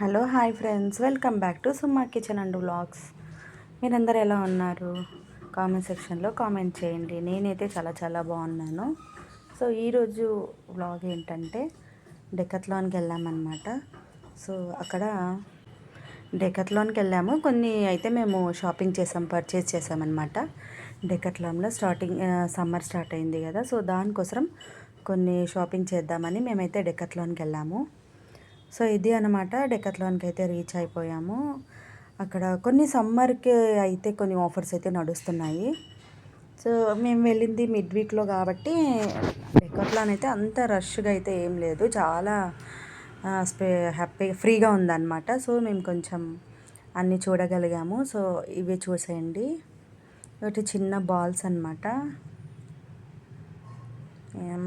Hello hi friends, welcome back to Suma kitchen and vlogs. మీరందరూ ఎలా ఉన్నారు? Comment సెక్షన్లో కామెంట్ చేయండి. నేనైతే చాలా చాలా బాగున్నాను. సో ఈరోజు వ్లాగ్ ఏంటంటే డెకత్లాన్కి వెళ్ళామన్నమాట. సో అక్కడ డెకత్లాన్కి వెళ్ళాము. కొన్ని అయితే మేము షాపింగ్ పర్చేస్ చేసామన్నమాట. డెకత్లాన్లో సమ్మర్ స్టార్ట్ అయింది కదా, సో దానికోసం కొన్ని షాపింగ్ చేద్దామని మేమైతే డెకత్లాన్కి వెళ్ళాము. సో ఇది అనమాట, డెకత్లాన్కి అయితే రీచ్ అయిపోయాము. అక్కడ కొన్ని సమ్మర్కి అయితే కొన్ని ఆఫర్స్ అయితే నడుస్తున్నాయి. సో మేము వెళ్ళింది మిడ్ వీక్లో కాబట్టి డెకత్లాన్ అయితే అంత రష్గా అయితే ఏం లేదు, చాలా హ్యాపీ ఫ్రీగా ఉందన్నమాట. సో మేము కొంచెం అన్నీ చూడగలిగాము. సో ఇవి చూసేయండి, ఒకటి చిన్న బాల్స్ అనమాట.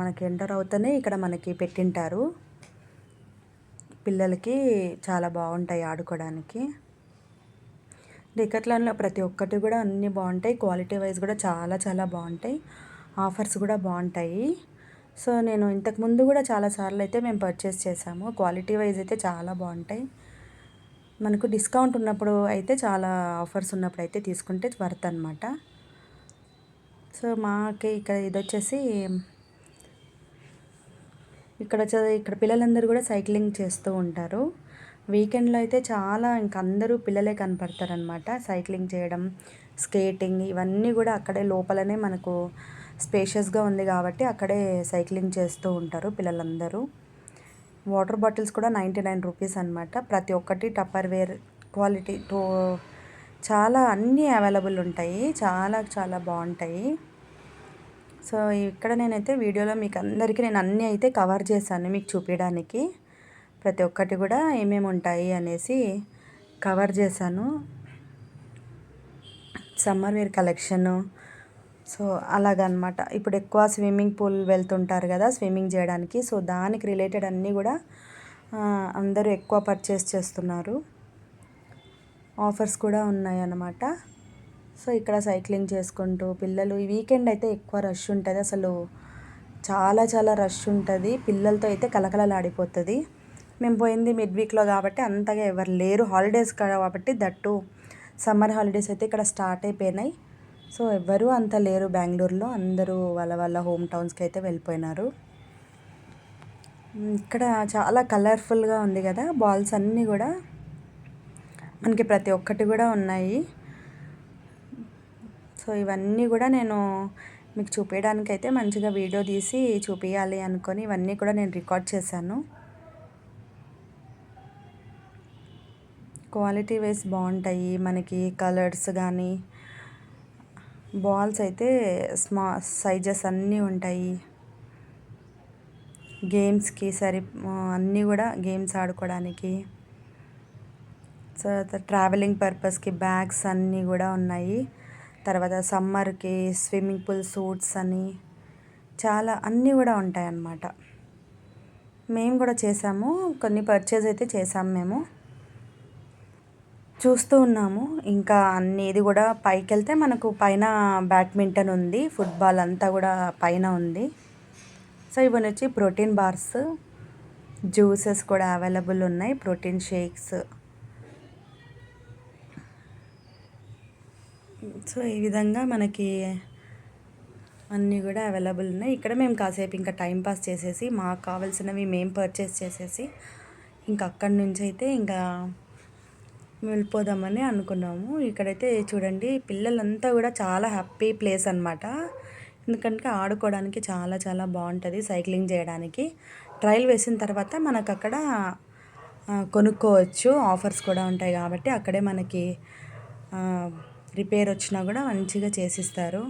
మనకి ఎంటర్ అవుతూనే ఇక్కడ మనకి పెట్టింటారు. పిల్లలకి చాలా బాగుంటాయి ఆడుకోవడానికి. డెకత్లాన్లో ప్రతి ఒక్కటి కూడా అన్నీ బాగుంటాయి. క్వాలిటీ వైజ్ కూడా చాలా చాలా బాగుంటాయి. ఆఫర్స్ కూడా బాగుంటాయి. సో నేను ఇంతకుముందు కూడా చాలాసార్లు అయితే మేము పర్చేస్ చేసాము. క్వాలిటీ వైజ్ అయితే చాలా బాగుంటాయి. మనకు డిస్కౌంట్ ఉన్నప్పుడు అయితే, చాలా ఆఫర్స్ ఉన్నప్పుడు అయితే తీసుకుంటే వర్త్ అనమాట. సో మాకి ఇక్కడ ఇది వచ్చేసి ఇక్కడ పిల్లలందరూ కూడా సైక్లింగ్ చేస్తూ ఉంటారు. వీకెండ్లో అయితే చాలా అందరూ పిల్లలే కనపడతారనమాట. సైక్లింగ్ చేయడం, స్కేటింగ్ ఇవన్నీ కూడా అక్కడే లోపలనే మనకు స్పేషియస్గా ఉంది కాబట్టి అక్కడే సైక్లింగ్ చేస్తూ ఉంటారు పిల్లలందరూ. వాటర్ బాటిల్స్ కూడా 99 రూపీస్ అనమాట. ప్రతి ఒక్కటి టప్పర్ వేర్ క్వాలిటీతో చాలా అన్నీ అవైలబుల్ ఉంటాయి. చాలా చాలా బాగుంటాయి. సో ఇక్కడ నేనైతే వీడియోలో మీకు అందరికీ నేను అన్నీ అయితే కవర్ చేశాను మీకు చూపించడానికి. ప్రతి ఒక్కటి కూడా ఏమేమి ఉంటాయి అనేసి కవర్ చేశాను. Summer wear collection. సో అలాగనమాట. ఇప్పుడు ఎక్కువ స్విమ్మింగ్ పూల్ వెళ్తుంటారు కదా స్విమ్మింగ్ చేయడానికి. సో దానికి రిలేటెడ్ అన్నీ కూడా అందరూ ఎక్కువ పర్చేస్ చేస్తున్నారు. ఆఫర్స్ కూడా ఉన్నాయి అన్నమాట. సో ఇక్కడ సైక్లింగ్ చేసుకుంటూ పిల్లలు, ఈ వీకెండ్ అయితే ఎక్కువ రష్ ఉంటుంది. అసలు చాలా చాలా రష్ ఉంటుంది. పిల్లలతో అయితే కలకలలాడిపోతుంది. మేము పోయింది మిడ్ వీక్లో కాబట్టి అంతగా ఎవరు లేరు. హాలిడేస్ కాబట్టి దట్టు సమ్మర్ హాలిడేస్ అయితే ఇక్కడ స్టార్ట్ అయిపోయినాయి. సో ఎవ్వరూ అంత లేరు బెంగళూరులో. అందరూ వాళ్ళ వాళ్ళ హోమ్ టౌన్స్కి అయితే వెళ్ళిపోయినారు. ఇక్కడ చాలా కలర్ఫుల్గా ఉంది కదా బాల్స్ అన్నీ కూడా. మనకి ప్రతి ఒక్కటి కూడా ఉన్నాయి. సో ఇవన్నీ కూడా నేను మీకు చూపించడానికి అయితే మంచిగా వీడియో తీసి చూపించాలి అనుకొని ఇవన్నీ కూడా నేను రికార్డ్ చేశాను. క్వాలిటీ వైజ్ బాగుంటాయి. మనకి కలర్స్ కానీ బాల్స్ అయితే సైజెస్ అన్నీ ఉంటాయి. గేమ్స్కి అన్నీ కూడా గేమ్స్ ఆడుకోవడానికి. సో ట్రావెలింగ్ పర్పస్కి బ్యాగ్స్ అన్నీ కూడా ఉన్నాయి. తర్వాత సమ్మర్కి స్విమ్మింగ్ పూల్ సూట్స్ అని చాలా అన్నీ కూడా ఉంటాయన్నమాట. మేము కూడా చేసాము, కొన్ని పర్చేజ్ అయితే చేసాము. మేము చూస్తూ ఉన్నాము. ఇంకా అన్ని ఇది కూడా పైకి వెళ్తే మనకు పైన బ్యాడ్మింటన్ ఉంది, ఫుట్బాల్ అంతా కూడా పైన ఉంది. సో ఇవన్నీ వచ్చి ప్రోటీన్ బార్స్, జ్యూసెస్ కూడా అవైలబుల్ ఉన్నాయి, ప్రోటీన్ షేక్స్. సో ఈ విధంగా మనకి అన్నీ కూడా అవైలబుల్ ఉన్నాయి. ఇక్కడ మేము కాసేపు ఇంకా టైంపాస్ చేసేసి మాకు కావాల్సినవి మేము పర్చేస్ చేసేసి ఇంకా అక్కడి నుంచి అయితే ఇంకా వెళ్ళిపోదామని అనుకున్నాము. ఇక్కడైతే చూడండి, పిల్లలంతా కూడా చాలా హ్యాపీ ప్లేస్ అనమాట. ఎందుకంటే ఆడుకోవడానికి చాలా చాలా బాగుంటుంది. సైక్లింగ్ చేయడానికి ట్రయల్ వేసిన తర్వాత మనకు అక్కడ కొనుక్కోవచ్చు. ఆఫర్స్ కూడా ఉంటాయి కాబట్టి అక్కడే మనకి రిపేర్ వచ్చినా కూడా మంచిగా చేసిస్తారు.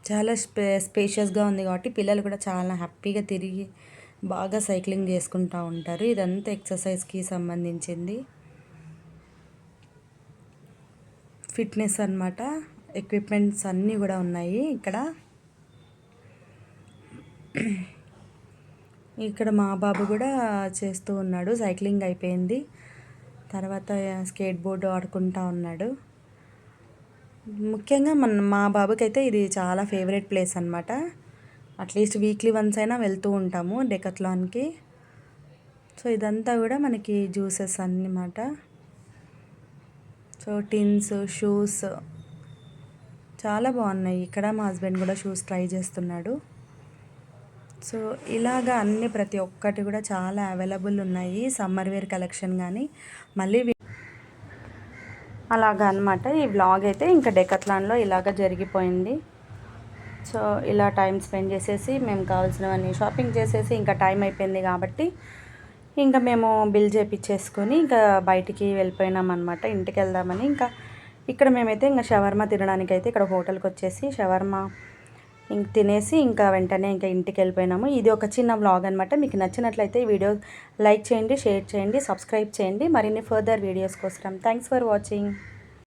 చాలా స్పేషియస్గా ఉంది కాబట్టి పిల్లలు కూడా చాలా హ్యాపీగా తిరిగి బాగా సైక్లింగ్ చేసుకుంటూ ఉంటారు. ఇదంతా ఎక్సర్సైజ్కి సంబంధించింది, ఫిట్నెస్ అన్నమాట. ఎక్విప్మెంట్స్ అన్నీ కూడా ఉన్నాయి ఇక్కడ. ఇక్కడ మా బాబు కూడా చేస్తూ ఉన్నాడు. సైక్లింగ్ అయిపోయింది, తర్వాత స్కేట్ బోర్డు ఆడుకుంటూ ఉన్నాడు. ముఖ్యంగా మా బాబుకి అయితే ఇది చాలా ఫేవరెట్ ప్లేస్ అనమాట. అట్లీస్ట్ వీక్లీ వన్స్ అయినా వెళ్తూ ఉంటాము డెకత్లాన్కి. సో ఇదంతా కూడా మనకి జ్యూసెస్ అన్నమాట. సో టిన్స్, షూస్ చాలా బాగున్నాయి. ఇక్కడ మా హస్బెండ్ కూడా షూస్ ట్రై చేస్తున్నాడు. సో ఇలాగా అన్ని ప్రతి ఒక్కటి కూడా చాలా అవైలబుల్ ఉన్నాయి. సమ్మర్ వేర్ కలెక్షన్ కానీ మళ్ళీ అలాగా అనమాట. ఈ వ్లాగ్ అయితే ఇంకా డెకత్లాన్లో ఇలాగ జరిగిపోయింది. సో ఇలా టైం స్పెండ్ చేసేసి మేము కావాల్సినవన్నీ షాపింగ్ చేసేసి ఇంకా టైం అయిపోయింది కాబట్టి ఇంకా మేము బిల్ చేపించేసుకొని ఇంకా బయటికి వెళ్ళిపోయినాం అనమాట. ఇంటికి వెళ్దామని ఇంకా ఇక్కడ మేమైతే ఇంకా షవర్మా తినడానికి అయితే ఇక్కడ హోటల్కి వచ్చేసి షవర్మా ఇంక తినేసి ఇంకా వెంటనే ఇంకా ఇంటికి వెళ్ళిపోయినాము. ఇది ఒక చిన్న వ్లాగ్ అనమాట. మీకు నచ్చినట్లయితే ఈ వీడియో లైక్ చేయండి, షేర్ చేయండి, సబ్స్క్రైబ్ చేయండి. మరిన్ని ఫర్దర్ వీడియోస్ కోసం థ్యాంక్స్ ఫర్ వాచింగ్.